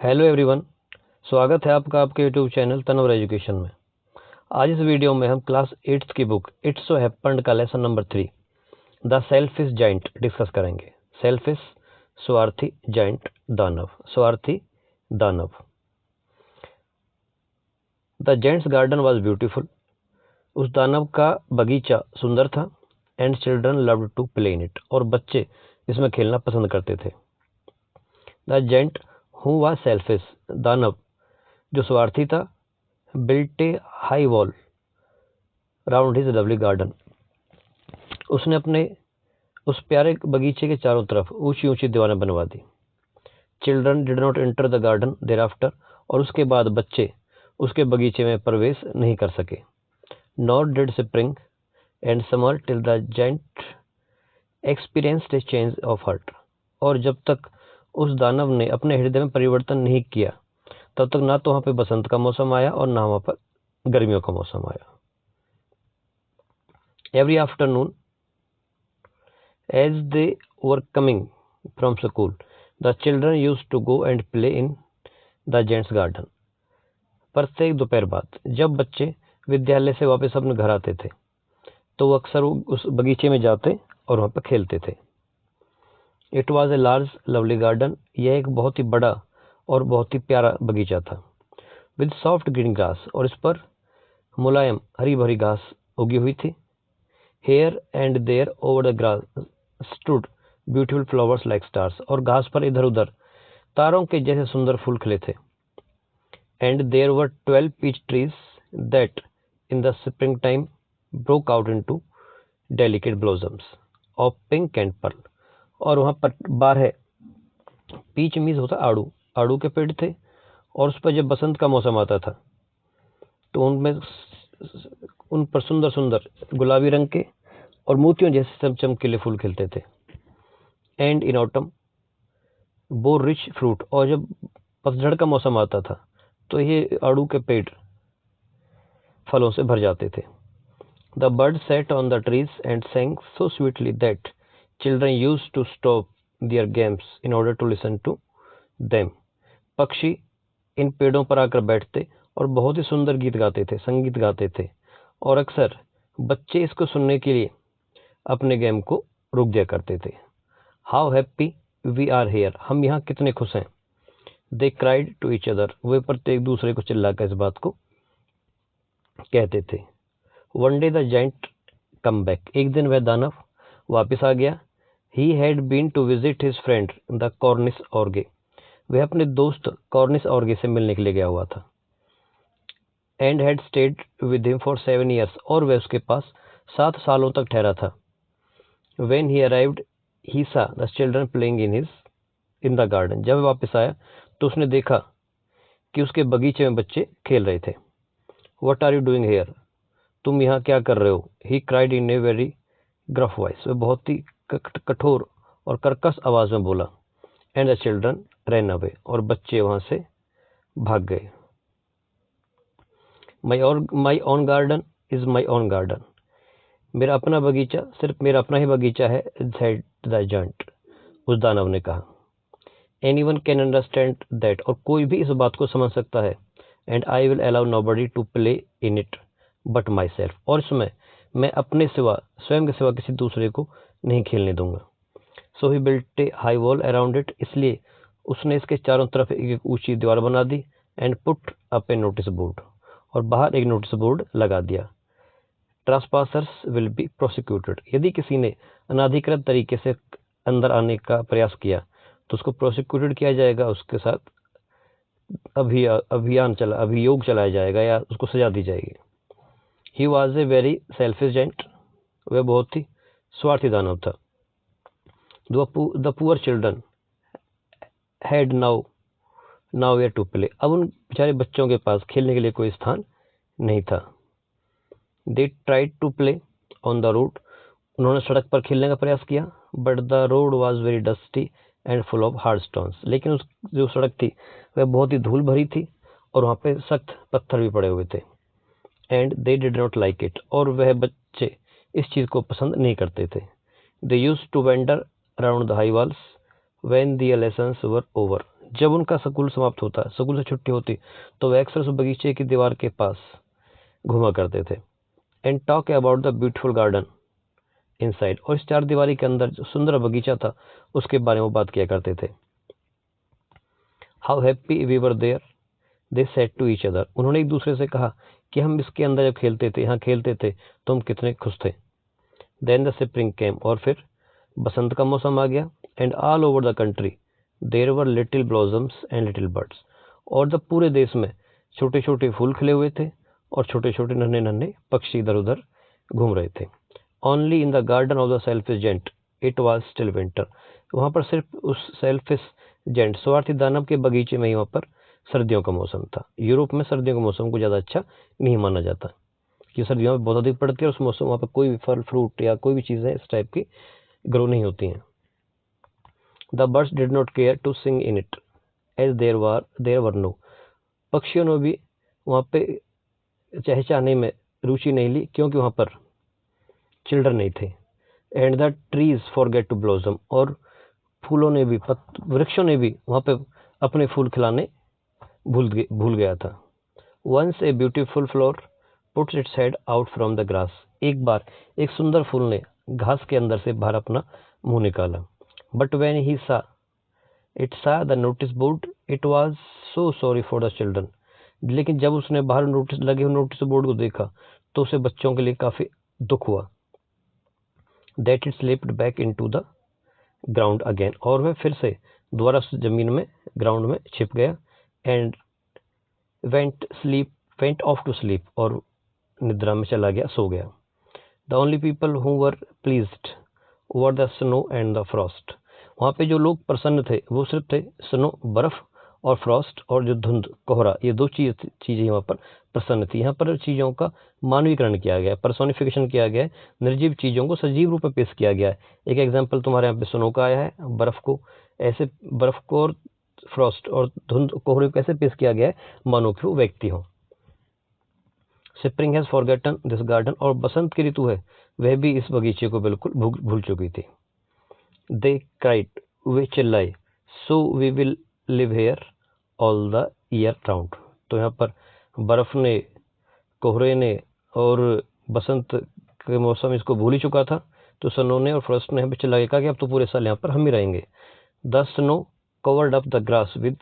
Hello everyone, स्वागत है आपका आपके यूट्यूब चैनल तनवर एजुकेशन में। आज इस वीडियो में हम क्लास 8th की बुक इट्स सो हैपेंड का lesson number 3 the selfish giant discuss करेंगे। सेल्फिश स्वार्थी, जाइंट दानव, स्वार्थी दानव। The giant's garden was beautiful, उस दानव का बगीचा सुंदर था। And children loved to play in it, और बच्चे इसमें खेलना पसंद करते थे। The giant who was selfish, दानव जो स्वार्थी था, built a high wall round his lovely garden, उसने अपने उस प्यारे बगीचे के चारों तरफ ऊंची ऊंची दीवारें बनवा दी। Children did not enter the garden thereafter, और उसके बाद बच्चे उसके बगीचे में प्रवेश नहीं कर सके। Not did spring and summer till the giant experienced A change of heart, और जब तक उस दानव ने अपने हृदय में परिवर्तन नहीं किया तब तक ना तो वहां पे बसंत का मौसम आया और ना वहां पर गर्मियों का मौसम आया। Every afternoon as they were coming from school the children used to go and play in the giant's garden, प्रत्येक दोपहर बाद जब बच्चे विद्यालय से वापस अपने घर आते थे तो वो अक्सर उस बगीचे में जाते और वहां पर खेलते थे। It was a large lovely garden, यह एक बहुत ही बड़ा और बहुत ही प्यारा बगीचा था। विद सॉफ्ट ग्रीन ग्रास, और इस पर मुलायम हरी भरी घास उगी हुई थी। Here and there over the grass stood beautiful flowers like stars, और घास पर इधर उधर तारों के जैसे सुंदर फूल खिले थे। And there were 12 peach trees that in the spring time broke out into delicate blossoms of pink and pearl, और वहां पर 12 पीच मीज होता आड़ू के पेड़ थे, और उस पर जब बसंत का मौसम आता था तो उन पर सुंदर सुंदर गुलाबी रंग के और मोतियों जैसे चमकीले फूल खिलते थे। And in autumn bore rich fruit, और जब पतझड़ का मौसम आता था तो ये आड़ू के पेड़ फलों से भर जाते थे। The bird set on the trees and sang so sweetly that children used to stop their games in order to listen to them. पक्षी इन पेड़ों पर आकर बैठते और बहुत ही सुंदर गीत गाते थे, संगीत गाते थे, और अक्सर बच्चे इसको सुनने के लिए अपने गेम को रुक दिया करते थे। How happy we are here, हम यहाँ कितने खुश हैं। They cried to each other, वे प्रत्येक दूसरे को चिल्लाकर इस बात को कहते थे। One day the giant come back, एक दिन वह दानव वापस आ गया। He had been to visit his friend the Cornish ऑर्गे, वह अपने दोस्त कॉर्निस ऑर्गे से मिलने के लिए गया हुआ था। And had stayed with him for 7 years, और वह उसके पास 7 सालों तक ठहरा था। व्हेन ही अराइव्ड ही सा the children playing in the garden, जब वापस आया तो उसने देखा कि उसके बगीचे में बच्चे खेल रहे थे। What are you doing here, तुम यहाँ क्या कर रहे हो। He cried in a very gruff voice, वह बहुत ही कठोर और कर्कश आवाज में बोला। And the children ran away, और बच्चे वहां से भाग गए। My own garden is my own garden, मेरा अपना बगीचा सिर्फ मेरा अपना ही बगीचा है। said the giant, उस दानव ने कहा। एनीवन कैन अंडरस्टैंड दैट, और कोई भी इस बात को समझ सकता है। And I will allow nobody to play in it but myself, और इसमें मैं अपने सिवा स्वयं के सिवा किसी दूसरे को नहीं खेलने दूंगा। So he built a high wall around it, इसलिए उसने इसके चारों तरफ एक ऊंची दीवार बना दी। And put up a notice board, और बाहर एक नोटिस बोर्ड लगा दिया। ट्रांसपासर्स विल बी प्रोसिक्यूटेड, यदि किसी ने अनाधिकृत तरीके से अंदर आने का प्रयास किया तो उसको प्रोसिक्यूटेड किया जाएगा, उसके साथ अभियोग चलाया जाएगा या उसको सजा दी जाएगी। He was a very selfish giant, वह बहुत ही स्वार्थी दानव था। The poor children had nowhere to play, अब उन बेचारे बच्चों के पास खेलने के लिए कोई स्थान नहीं था। They tried to play on the road, उन्होंने सड़क पर खेलने का प्रयास किया। But the road was very dusty and full of hard stones, लेकिन उस जो सड़क थी वह बहुत ही धूल भरी थी और वहाँ पे सख्त पत्थर भी पड़े हुए थे। And they did not like it, और वह बच्चे इस चीज़ को पसंद नहीं करते थे। They use to wander around the high walls when the lessons were over, जब उनका स्कूल समाप्त होता, स्कूल से छुट्टी होती, तो वे अक्सर उस बगीचे की दीवार के पास घुमा करते थे and talk about the beautiful garden inside, और इस चार दीवारी के अंदर जो सुंदर बगीचा था उसके बारे में बात किया करते थे। How happy we were there they said to each other, उन्होंने एक दूसरे से कहा कि हम इसके अंदर जब खेलते थे, यहाँ खेलते थे, तो हम कितने खुश थे। देन द स्प्रिंग केम, और फिर बसंत का मौसम आ गया, and all over the country there were little blossoms and little birds, और जब पूरे देश में छोटे छोटे फूल खिले हुए थे और छोटे छोटे नन्हे नन्हे पक्षी इधर उधर घूम रहे थे। Only in the garden of the selfish giant it was still winter, वहाँ पर सिर्फ उस सेल्फिश जेंट स्वार्थी दानव के बगीचे में ही वहाँ पर सर्दियों का मौसम था। यूरोप में सर्दियों के मौसम को ज़्यादा अच्छा नहीं माना जाता, कि सर्दियों में बहुत अधिक पड़ती है और उस मौसम वहाँ पर कोई भी फल फ्रूट या कोई भी चीज़ें इस टाइप की ग्रो नहीं होती हैं। The birds did not care to sing in it as there were no, पक्षियों ने भी वहाँ पे चहचहाने में रुचि नहीं ली क्योंकि वहाँ पर चिल्ड्रन नहीं थे। And the trees forget to blossom, और फूलों ने भी वृक्षों ने भी वहाँ पे अपने फूल खिलाने भूल गया था। Once a beautiful flower puts its head out from the grass, एक बार एक सुंदर फूल ने घास के अंदर से बाहर अपना मुंह निकाला। बट व्हेन ही सा the notice board it was so sorry for the children, लेकिन जब उसने बाहर लगे हुए नोटिस बोर्ड को देखा तो उसे बच्चों के लिए काफ़ी दुख हुआ। That it slipped back into the ground again, और वह फिर से दोबारा जमीन में ग्राउंड में छिप गया। And went off to sleep, और निद्रा में चला गया, सो गया। The only people who were pleased were the snow and the frost, वहाँ पे जो लोग प्रसन्न थे वो सिर्फ थे स्नो बर्फ और फ्रॉस्ट, और जो धुंध कोहरा, ये दो चीज़ें यहाँ पर प्रसन्न थी। यहाँ पर चीज़ों का मानवीकरण किया गया है, पर्सोनिफिकेशन किया गया है, निर्जीव चीज़ों को सजीव रूप में पेश किया गया है। एक एग्जाम्पल तुम्हारे यहाँ पे स्नो का आया है, बर्फ को ऐसे, बर्फ को और फ्रॉस्ट और धुंध कोहरे को ऐसे पेश किया गया है मानो कि वो व्यक्ति हो। Spring has forgotten this garden, और बसंत की ऋतु है वह भी इस बगीचे को बिल्कुल भूल चुकी थी। दे क्राइड, वे चिल्लाए, so we will live here all the year round, तो यहाँ पर बर्फ़ ने, कोहरे ने और बसंत के मौसम इसको भूल ही चुका था, तो स्नो ने और फ्रॉस्ट ने चिल्ला के कहा कि अब तो पूरे साल यहाँ पर हम ही रहेंगे। The snow covered up the grass with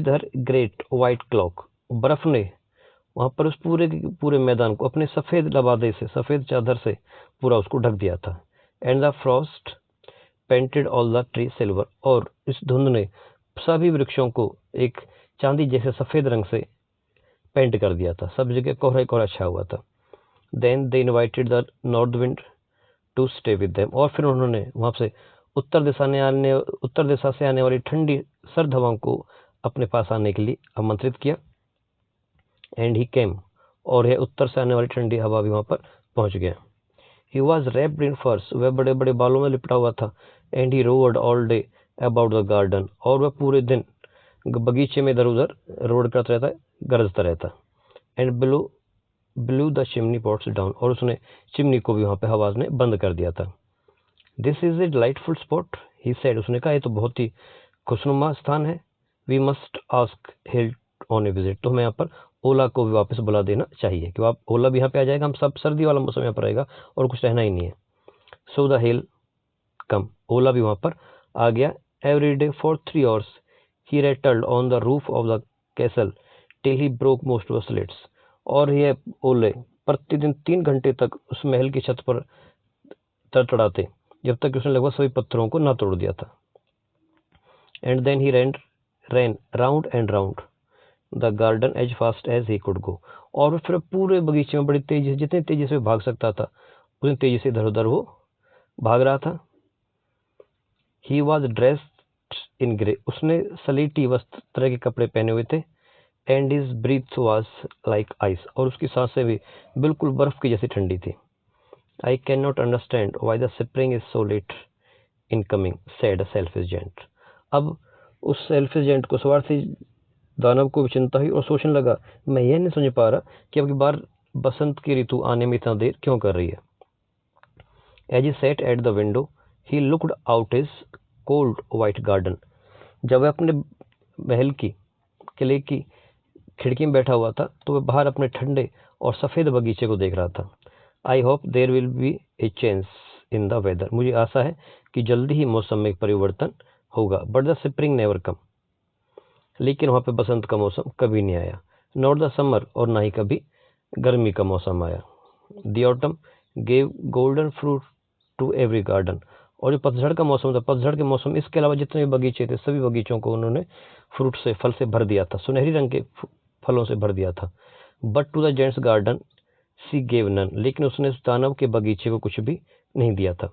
her great white clock, बर्फ ने वहाँ पर उस पूरे मैदान को अपने सफ़ेद लबादे से, सफ़ेद चादर से पूरा उसको ढक दिया था। And the Frost painted all the tree silver, और इस धुंध ने सभी वृक्षों को एक चांदी जैसे सफ़ेद रंग से पेंट कर दिया था, सब जगह कोहरा कोहरा छा हुआ था। Then they invited the north wind to stay with them, और फिर उन्होंने वहाँ से उत्तर दिशा से आने वाली ठंडी सर्द हवाओं को अपने पास आने के लिए आमंत्रित किया। एंड ही केम, और यह उत्तर से आने वाली ठंडी हवा भी वहाँ पर पहुँच गया। ही वॉज रैप्ड इन फर्स, वह बड़े बड़े बालों में लिपटा हुआ था। And he roared all day about the garden, और वह पूरे दिन बगीचे में इधर उधर रोड करता रहता, गरजता रहता। And blue the chimney pots down, और उसने चिमनी को भी वहाँ पे हवा ने बंद कर दिया था। This is a delightful spot, he said, उसने कहा ये तो बहुत ही खुशनुमा स्थान है। We must ask help on a visit, तो हमें यहाँ पर ओला को भी वापस बुला देना चाहिए कि आप ओला भी यहाँ पे आ जाएगा, हम सब सर्दी वाला मौसम यहाँ पर रहेगा और कुछ रहना ही नहीं है। सो द हेल कम, ओला भी वहाँ पर आ गया। Every day for 3 hours he rattled on the roof of the castle till he broke most of slates, और यह ओले प्रतिदिन 3 घंटे तक उस महल की छत पर तड़तड़ाते जब तक उसने लगभग सभी पत्थरों को ना तोड़ दिया था। And then he ran round and round the garden as fast as he could go, और फिर पूरे बगीचे में बड़ी तेजी से, जितनी तेजी से भाग सकता था उतनी तेजी से इधर उधर वो भाग रहा था। He was dressed in grey, उसने सलेटी वस्त्र तरह के कपड़े पहने हुए थे। And his breath was like ice, और उसकी सांसें भी बिल्कुल बर्फ की जैसी ठंडी थी। I can not understand why the spring is so late in coming, said a selfish giant. अब उस सेल्फिश जेंट को, स्वार्थी दानव को भी चिंता हुई और सोचने लगा, मैं यह नहीं समझ पा रहा कि अब की बार बसंत की ऋतु आने में इतना देर क्यों कर रही है। As he sat at the window he looked out his cold white garden. जब वह अपने महल की किले की खिड़की में बैठा हुआ था तो वह बाहर अपने ठंडे और सफ़ेद बगीचे को देख रहा था. I hope there will be a change in the weather. मुझे आशा है कि जल्दी ही मौसम में परिवर्तन होगा. But the spring never come. लेकिन वहाँ पे बसंत का मौसम कभी नहीं आया. नॉट द समर, और ना ही कभी गर्मी का मौसम आया. The autumn gave golden fruit to every garden. और जो पतझड़ का मौसम था, पतझड़ के मौसम इसके अलावा जितने भी बगीचे थे सभी बगीचों को उन्होंने फ्रूट से, फल से भर दिया था, सुनहरी रंग के फलों से भर दिया था. But to the giant's garden she gave none. लेकिन उसने उस दानव के बगीचे को कुछ भी नहीं दिया था.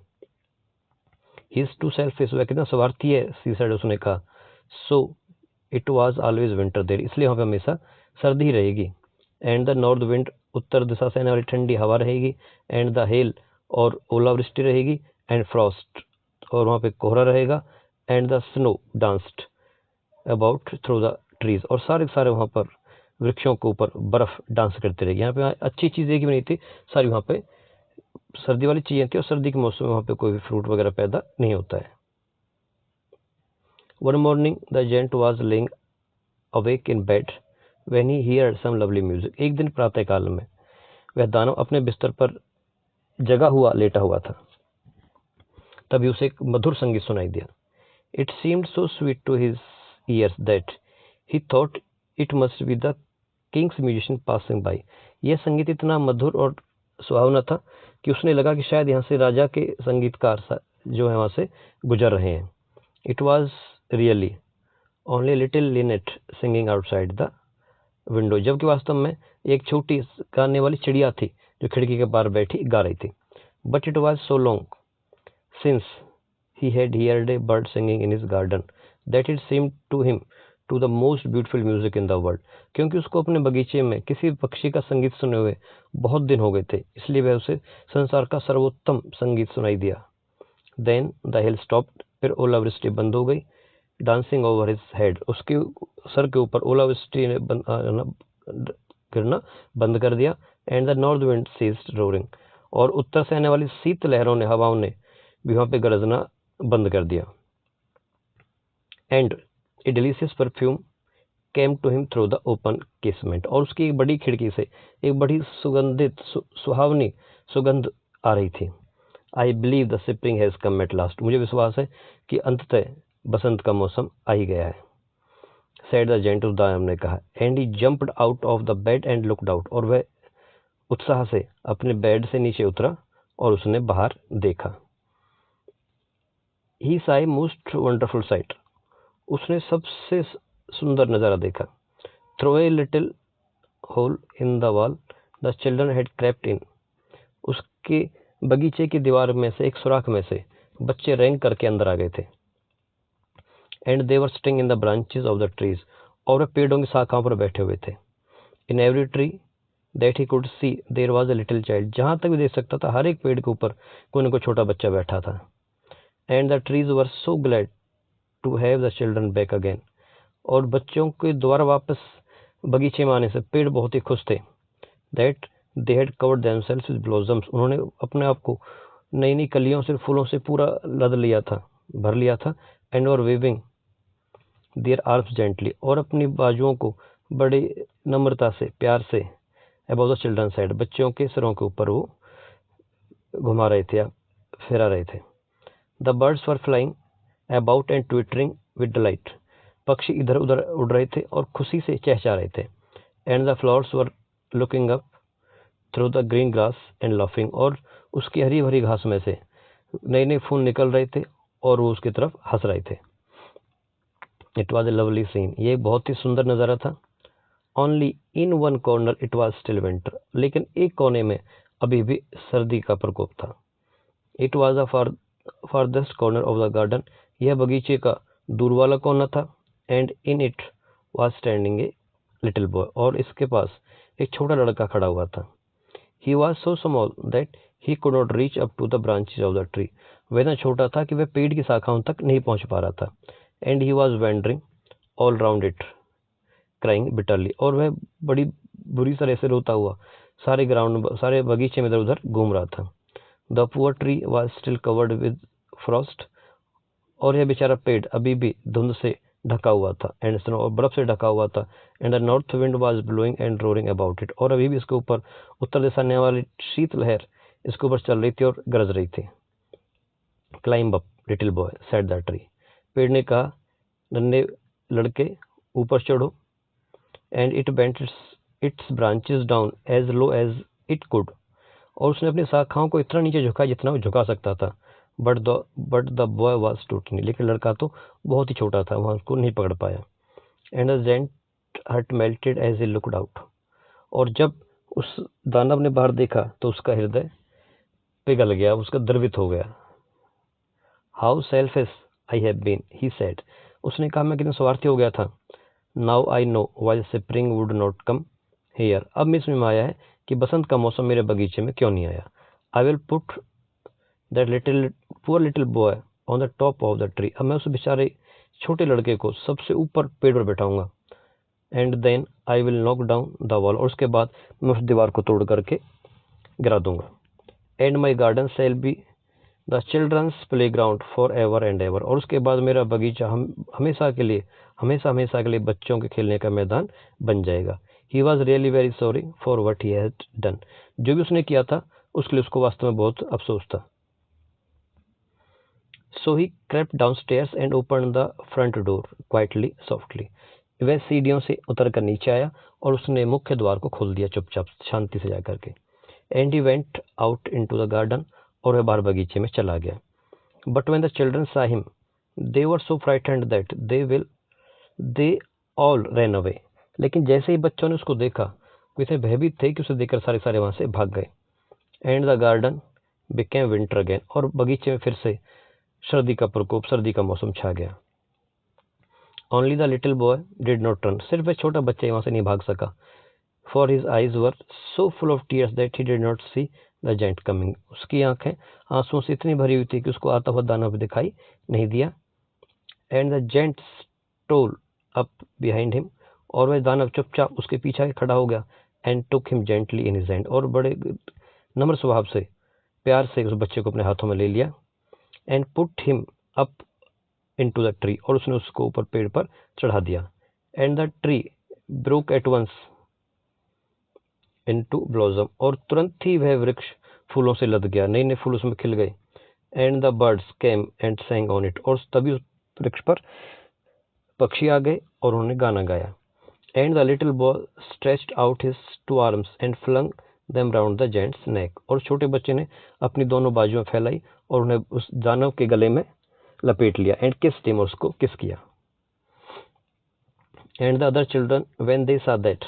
He is too selfish. वह कितना स्वार्थी है, सी सेड, उसने कहा. So it was always winter there. इसलिए वहाँ पे हमेशा सर्दी ही रहेगी. And the north wind. उत्तर दिशा से आने वाली ठंडी हवा रहेगी. And the hail. और ओलावृष्टि रहेगी. And frost. और वहाँ पे कोहरा रहेगा. And the snow danced about through the trees. और सारे सारे वहाँ पर वृक्षों के ऊपर बर्फ डांस करते रहेगी. यहाँ पे अच्छी चीज़ एक भी नहीं थी, सारी वहाँ पे सर्दी वाली चीज़ें थी. और सर्दी के मौसम में वहाँ पे कोई भी फ्रूट वगैरह पैदा नहीं होता है. One morning the giant was lying awake in bed when he heard some lovely music. एक दिन प्रातःकाल में वह दानव अपने बिस्तर पर जगा हुआ लेटा हुआ था. तभी उसे एक मधुर संगीत सुनाई दिया. It seemed so sweet to his ears that he thought it must be the king's musician passing by. यह संगीत इतना मधुर और सुहावना था कि उसने लगा कि शायद यहाँ से राजा के संगीतकार जो है वहाँ से गुजर रहे हैं. It was really only little Lynette singing outside the window. जबकि वास्तव में एक छोटी गाने वाली चिड़िया थी जो खिड़की के पार बैठी गा रही थी. But it was so long since he had heard a bird singing in his garden that it seemed to him to the most beautiful music in the world. क्योंकि उसको अपने बगीचे में किसी पक्षी का संगीत सुने हुए बहुत दिन हो गए थे, इसलिए वह उसे संसार का सर्वोत्तम संगीत सुनाई दिया. Then the hail stopped. फिर ओलावृष्टि बंद हो गई. Dancing over his head. उसके सर के ऊपर ओलावृष्टि ने गिरना बंद कर दिया. And the north wind ceased roaring. और उत्तर से आने वाली शीत लहरों ने, हवाओं ने भी वहाँ पे गरजना बंद कर दिया. And a delicious perfume came to him through the open casement. और उसकी एक बड़ी खिड़की से एक बड़ी सुगंधित सुहावनी सुगंध आ रही थी. I believe the spring has come at last. मुझे विश्वास है कि अंततः बसंत का मौसम आ ही गया है. Said the giant. उस दानव ने कहा. And he jumped out of the bed and looked out. और वह उत्साह से अपने बेड से नीचे उतरा और उसने बाहर देखा. ही saw a most wonderful sight. उसने सबसे सुंदर नज़ारा देखा. Through a little hole in the wall the children had crept in. उसके बगीचे की दीवार में से, एक सुराख में से बच्चे रैंक करके अंदर आ गए थे. And they were sitting in the branches of the trees. और वे पेड़ों की शाखाओं पर बैठे हुए थे. In every tree that he could see there was a little child. जहाँ तक भी देख सकता था हर एक पेड़ के ऊपर कोई न कोई छोटा बच्चा बैठा था. And the trees were so glad to have the children back again. और बच्चों के दोबारा वापस बगीचे में आने से पेड़ बहुत ही खुश थे. That they had covered themselves with blossoms. उन्होंने अपने आप को नई नई कलियों से, फूलों से पूरा लद लिया था, भर लिया था. And were waving their arms gently. और अपनी बाजुओं को बड़े नम्रता से, प्यार say about the children side, बच्चों के सिरों के ऊपर वो घुमा रहे थे या फेरा रहे थे. The birds were flying about and twittering with delight. पक्षी इधर उधर उड़ रहे थे और खुशी से चहचहा रहे थे. And the flowers were looking up through the green grass and laughing. और उसकी हरी भरी घास में से नए नए फूल निकल रहे थे और वो उसकी तरफ हंस रहे थे. It was a lovely scene. ये बहुत ही सुंदर नज़ारा था. Only in one corner it was still winter. लेकिन एक कोने में अभी भी सर्दी का प्रकोप था. It was the farthest corner of the garden. यह बगीचे का दूर वाला कोना था. And in it was standing a little boy. और इसके पास एक छोटा लड़का खड़ा हुआ था. He was so small that he could not reach up to the branches of the tree. वह इतना छोटा था कि वह पेड़ की शाखाओं तक नहीं पहुंच पा रहा था. And he was wandering all round it crying bitterly. और वह बड़ी बुरी तरह से रोता हुआ सारे बगीचे में इधर उधर घूम रहा था. The poor tree was still covered with Frost. और यह बेचारा पेड़ अभी भी धुंध से ढका हुआ था, एंड स्नो, और बर्फ से ढका हुआ था, and the north wind was blowing and roaring about it, और अभी भी इसके ऊपर उत्तर दिशा आने वाली शीत लहर इसके ऊपर चल रही थी और गरज रही थी। Climb up little boy said the tree, पेड़ ने कहा, नन्हे लड़के ऊपर चढ़ो, and it bent its branches down as low as it could, और उसने अपनी शाखाओं को इतना नीचे झुका जितना वो झुका सकता था। But the boy was too tiny, लेकिन लड़का तो बहुत ही छोटा था, वहां उसको नहीं पकड़ पाया। And the giant heart melted as he looked out, और जब उस दानव ने बाहर देखा तो उसका हृदय पिघल गया, उसका द्रवित हो गया। How selfish I have been, he said, उसने कहा मैं कितना स्वार्थी हो गया था। Now I know why spring would not come here, अब मैं इसमें आया है कि बसंत का मौसम मेरे बगीचे में क्यों नहीं आया। I will put that poor little boy on the top of the tree, अब मैं उस बेचारे छोटे लड़के को सबसे ऊपर पेड़ पर बैठाऊंगा। And then I will knock down the wall, और उसके बाद मैं उस दीवार को तोड़ करके गिरा दूंगा। And my garden shall be the children's playground forever and ever, और उसके बाद मेरा बगीचा हमेशा के लिए बच्चों के खेलने का मैदान बन जाएगा। He was really very sorry for what he had done, जो भी उसने किया था उसके लिए उसको वास्तव में बहुत अफसोस था। So he crept downstairs and open the front door quietly softly, वह सीढ़ियों से उतर कर नीचे आया और उसने मुख्य द्वार को खोल दिया चुपचाप शांति से जाकर के। And he went out into the garden, और वह बाहर बगीचे में चला गया। But when the children saw him, they were so frightened that they all ran away, लेकिन जैसे ही बच्चों ने उसको देखा वे इतने भयभीत थे कि उसे देखकर सारे वहां से भाग गए। And the garden became winter again, और बगीचे में फिर से सर्दी का मौसम छा गया। Only the little boy did not run, सिर्फ वह छोटा बच्चा वहां से नहीं भाग सका। For his eyes were so full of tears that he did not see the giant coming, उसकी आंखें आंसुओं से इतनी भरी हुई थी कि उसको आता हुआ दानव दिखाई नहीं दिया। And the giant stole up behind him, और वह दानव चुपचाप उसके पीछे खड़ा हो गया। And took him gently in his hand, और बड़े नम्र स्वभाव से प्यार से उस बच्चे को अपने हाथों में ले लिया। And put him up into the tree, और उसने उसको ऊपर पेड़ पर चढ़ा दिया। And the tree broke at once into blossom, और तुरंत ही वह वृक्ष फूलों से लद गया, नए नए फूल उसमें खिल गए। And the birds came and sang on it, और तभी उस वृक्ष पर पक्षी आ गए और उन्होंने गाना गाया। And the little boy stretched out his two arms and flung them round the giant's neck, और छोटे बच्चे ने अपनी दोनों बाजुएं फैलाई और उन्हें उस दानव के गले में लपेट लिया। एंड किस्ड हिम, उसको किस किया। And the other children when they saw that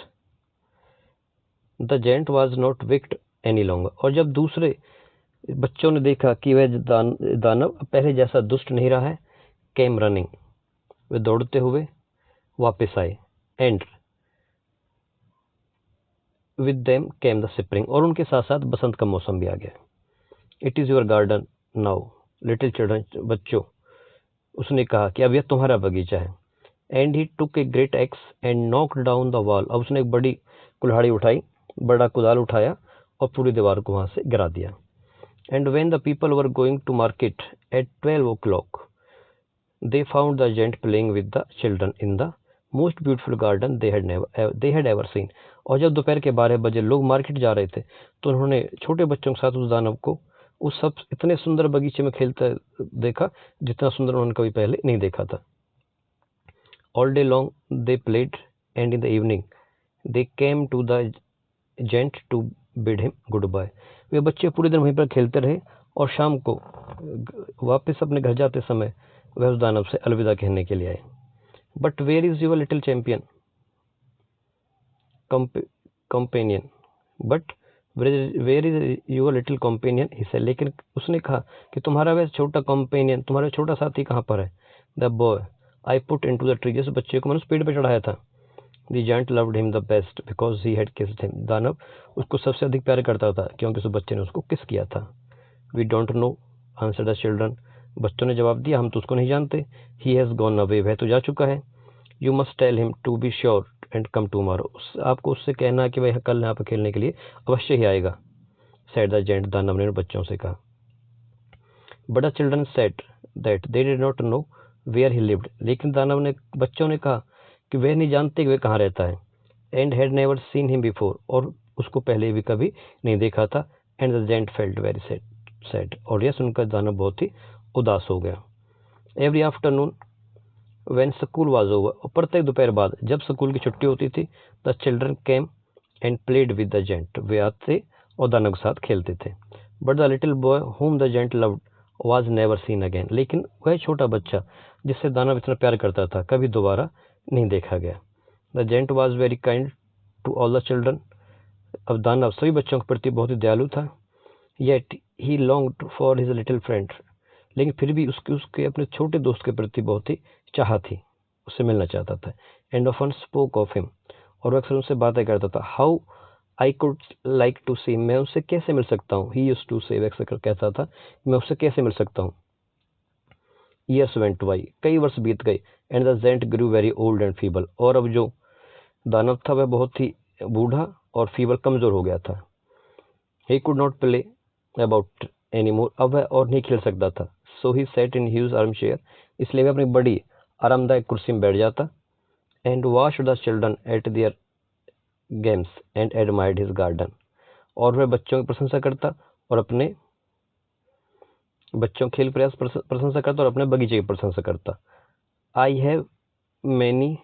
the giant was not wicked any longer, और जब दूसरे बच्चों ने देखा कि वह दानव पहले जैसा दुष्ट नहीं रहा है, केम रनिंग, वे दौड़ते हुए वापस आए। And with them came the spring, और उनके साथ साथ बसंत का मौसम भी आ गया। It is your garden now little children, बच्चों, उसने कहा कि अब यह तुम्हारा बगीचा है। And he took a great x and knocked down the wall, अब उसने एक बड़ी कुल्हाड़ी उठाई, बड़ा कुदाल उठाया और पूरी दीवार को वहां से गिरा दिया। And when the people were going to market at 12 o'clock, they found the giant playing with the children in the most beautiful garden they had ever seen, और जब दोपहर के 12 बजे लोग मार्केट जा रहे थे तो उन्होंने छोटे बच्चों के साथ उस दानव को उस सब इतने सुंदर बगीचे में खेलते देखा जितना सुंदर उन्होंने कभी पहले नहीं देखा था। All day long they played and in the evening they came to the giant to bid him goodbye, वे बच्चे पूरे दिन वहीं पर खेलते रहे और शाम को वापस अपने घर जाते समय वह उस दानव से अलविदा कहने के लिए आए। But where is your little champion companion, but where is your little companion, he, लेकिन उसने कहा कि तुम्हारा वह छोटा कंपेनियन, तुम्हारा छोटा साथी कहाँ पर है। The boy I put into the tree, जिस बच्चे को मैंने उस पेड़ पे चढ़ाया था। The giant loved him the best because he had kissed him, दानव उसको सबसे अधिक प्यार करता था क्योंकि उस बच्चे ने उसको किस किया था। We don't know answer the children, बच्चों ने जवाब दिया हम तो उसको नहीं जानते। ही हैज गॉन अवे, वह तो जा चुका है। You must tell him to be sure and come tomorrow, आपको उससे कहना कि वह कल यहाँ पर खेलने के लिए अवश्य ही आएगा। सेड द जेंट, दानव ने बच्चों से कहा। But the children said that they did not know where he lived, लेकिन दानव ने बच्चों ने कहा कि वे नहीं जानते कि वे कहाँ रहता है। And had never seen him before, और उसको पहले भी कभी नहीं देखा था। And the giant felt very sad, और यह सुनकर दानव बहुत ही उदास हो गया। Every afternoon when school was over, और प्रत्येक दोपहर बाद जब स्कूल की छुट्टी होती थी, the children came and played with the giant, वे आते और दानव के साथ खेलते थे। But the little boy whom the giant loved was never seen again, लेकिन वह छोटा बच्चा जिससे दानव इतना प्यार करता था कभी दोबारा नहीं देखा गया। The giant was very kind to all the children, अब दानव सभी बच्चों के प्रति बहुत ही दयालु था। Yet he longed for his little friend, लेकिन फिर भी उसके अपने छोटे दोस्त के प्रति बहुत ही चाह थी, उससे मिलना चाहता था। And often spoke of him, और वह अक्सर उनसे बातें करता था। How I could like to see, मैं उससे कैसे मिल सकता हूँ। ही यूज्ड टू से, वह अक्सर कहता था मैं उससे कैसे मिल सकता हूँ। ईयर्स वेंट बाई, कई वर्ष बीत गए। And the giant grew very old and feeble, और अब जो दानव था वह बहुत ही बूढ़ा और फीबल कमजोर हो गया था। He could not play about any more, अब वह और नहीं खेल सकता था। So he sat in huge armchair, इसलिए वह अपनी बड़ी आरामदायक कुर्सी में बैठ जाता। And watch the children at their games and admired his garden, और वह बच्चों की प्रशंसा करता और अपने बच्चों खेल प्रयास प्रशंसा करता और अपने बगीचे की प्रशंसा करता। I have many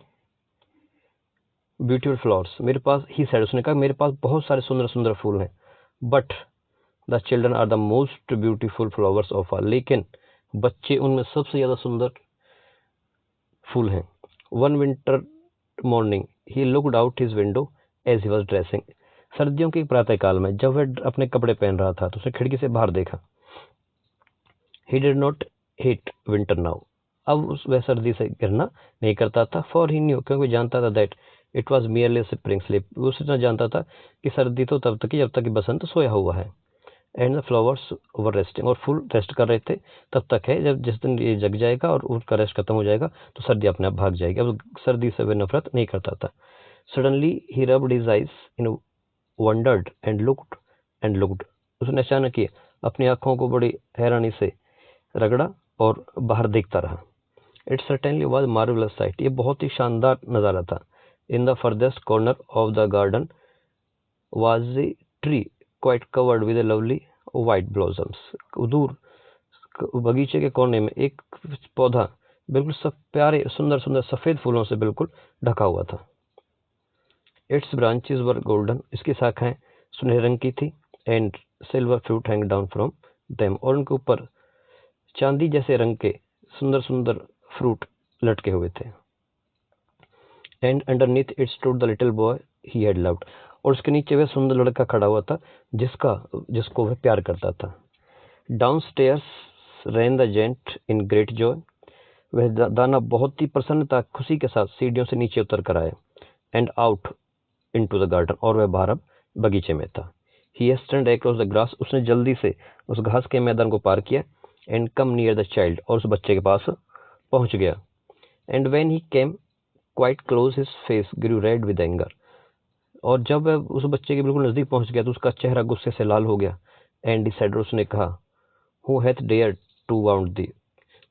beautiful flowers, मेरे पास, ही सेड, उसने कहा मेरे पास बहुत सारे सुंदर सुंदर फूल हैं। But the children are the most beautiful flowers of all, लेकिन बच्चे उनमें सबसे ज़्यादा सुंदर फूल हैं। One winter morning he looked out his window as he was dressing, सर्दियों के प्रातःकाल में जब वह अपने कपड़े पहन रहा था तो उसने खिड़की से बाहर देखा। ही did not hate winter now, अब वह सर्दी से घृणा नहीं करता था। फॉर ही न्यू, क्योंकि जानता था that it was merely spring sleep, वो इतना जानता था कि सर्दी तो तब तक ही जब तक कि बसंत सोया हुआ है। And the flowers were resting, और फूल रेस्ट कर रहे थे तब तक है जब जिस दिन ये जग जाएगा और उनका रेस्ट खत्म हो जाएगा तो सर्दी अपने आप भाग जाएगी। अब सर्दी से वह नफरत नहीं करता था। Suddenly he rubbed his eyes in wondered and looked, उसने अचानक ही अपनी आंखों को बड़ी हैरानी से रगड़ा और बाहर देखता रहा। It certainly was marvellous site, ये बहुत ही शानदार नज़ारा था। In the farthest corner of the garden was a tree quite covered with lovely white blossoms, दूर बगीचे के कोने में एक पौधा बिल्कुल सब प्यारे सुंदर सुंदर सफ़ेद फूलों से बिल्कुल ढका हुआ था। इट्स ब्रांचेस वर गोल्डन, इसकी शाखाएं सुनहरे रंग की थी। And silver fruit hang down from them, और उनके ऊपर चांदी जैसे रंग के सुंदर सुंदर फ्रूट लटके हुए थे। And underneath it stood the little boy he had loved, और उसके नीचे वह सुंदर लड़का खड़ा हुआ था जिसको वह प्यार करता था। Downstairs ran the giant in great joy, वह दाना बहुत ही प्रसन्नता खुशी के साथ सीढ़ियों से नीचे उतर कर आया। And out into the garden, और वह बाहर अब बगीचे में था। ही हेस्टेंड अक्रॉस द ग्रास, उसने जल्दी से उस घास के मैदान को पार किया। And come near the child, और उस बच्चे के पास पहुंच गया। And when he came quite close his face grew red with anger, और जब वह उस बच्चे के बिल्कुल नजदीक पहुंच गया तो उसका चेहरा गुस्से से लाल हो गया। एंड ही सेड, उसने कहा who hath dared to wound thee,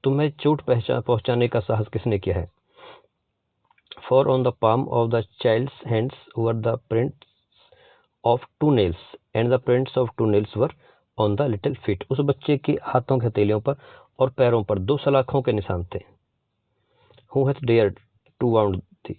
तुम्हें चोट पहुंचाने का साहस किसने किया है। For on the palm of the child's hands were the prints of two nails and the prints of two nails were on the little feet, उस बच्चे के हाथों के हथेलियों पर और पैरों पर 2 सलाखों के निशान थे। Who hath dared to wound thee,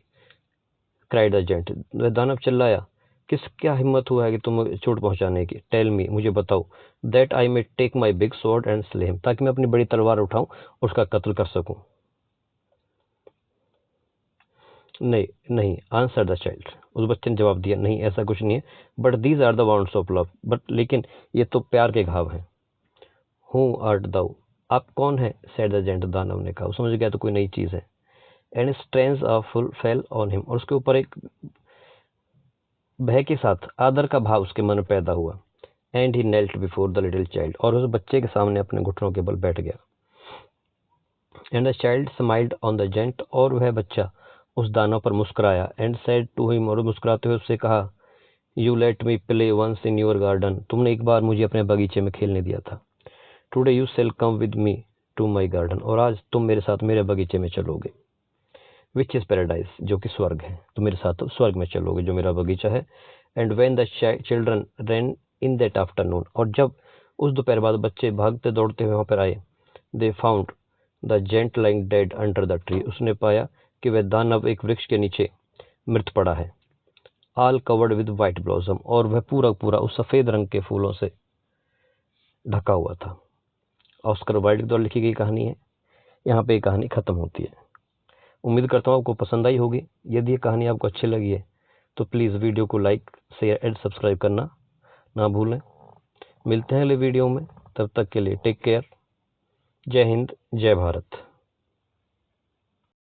cried the giant, वह दानव चिल्लाया, किस क्या हिम्मत हुआ है कि तुम चोट पहुंचाने की। टेल मी, मुझे बताओ, that I may take my big sword and slay him, ताकि मैं अपनी बड़ी तलवार उठाऊं और उसका कत्ल कर सकूं। नहीं नहीं, आंसर द चाइल्ड, उस बच्चे ने जवाब दिया, नहीं ऐसा कुछ नहीं है। But these are the wounds of love, but लेकिन ये तो प्यार के घाव हैं। हु आर्ट दाउ, आप कौन है। सेड द जेंट, दानव ने कहा, वो समझ गया तो कोई नई चीज है। And strange full fell on him, और उसके ऊपर एक भय के साथ आदर का भाव उसके मन में पैदा हुआ। And he knelt before the little child, और उस बच्चे के सामने अपने घुटनों के बल बैठ गया। And the child smiled on the giant, और वह बच्चा उस दानव पर मुस्कुराया। एंड सेड टू हिम, और मुस्कुराते हुए उससे कहा, you let me play once in your garden, तुमने एक बार मुझे अपने बगीचे में खेलने दिया था। Today you shall come with me to my garden, और आज तुम मेरे साथ मेरे बगीचे में चलोगे। विच इज़ पैराडाइज, जो कि स्वर्ग है, तो मेरे साथ स्वर्ग में चलोगे जो मेरा बगीचा है। And when the children run in that afternoon, और जब उस दोपहर बाद बच्चे भागते दौड़ते हुए वहाँ पर आए, they found the giant lying dead under the tree, उसने पाया कि वह दानव एक वृक्ष के नीचे मृत पड़ा है। All covered with white blossom, और वह पूरा पूरा उस सफ़ेद रंग के फूलों से ढका हुआ था। ऑस्कर वाइल्ड द्वारा लिखी गई कहानी है। यहाँ पे ये कहानी ख़त्म होती है। उम्मीद करता हूँ आपको पसंद आई होगी। यदि ये कहानी आपको अच्छी लगी है तो प्लीज़ वीडियो को लाइक, शेयर एंड सब्सक्राइब करना ना भूलें। मिलते हैं अगले वीडियो में, तब तक के लिए टेक केयर। जय हिंद, जय भारत।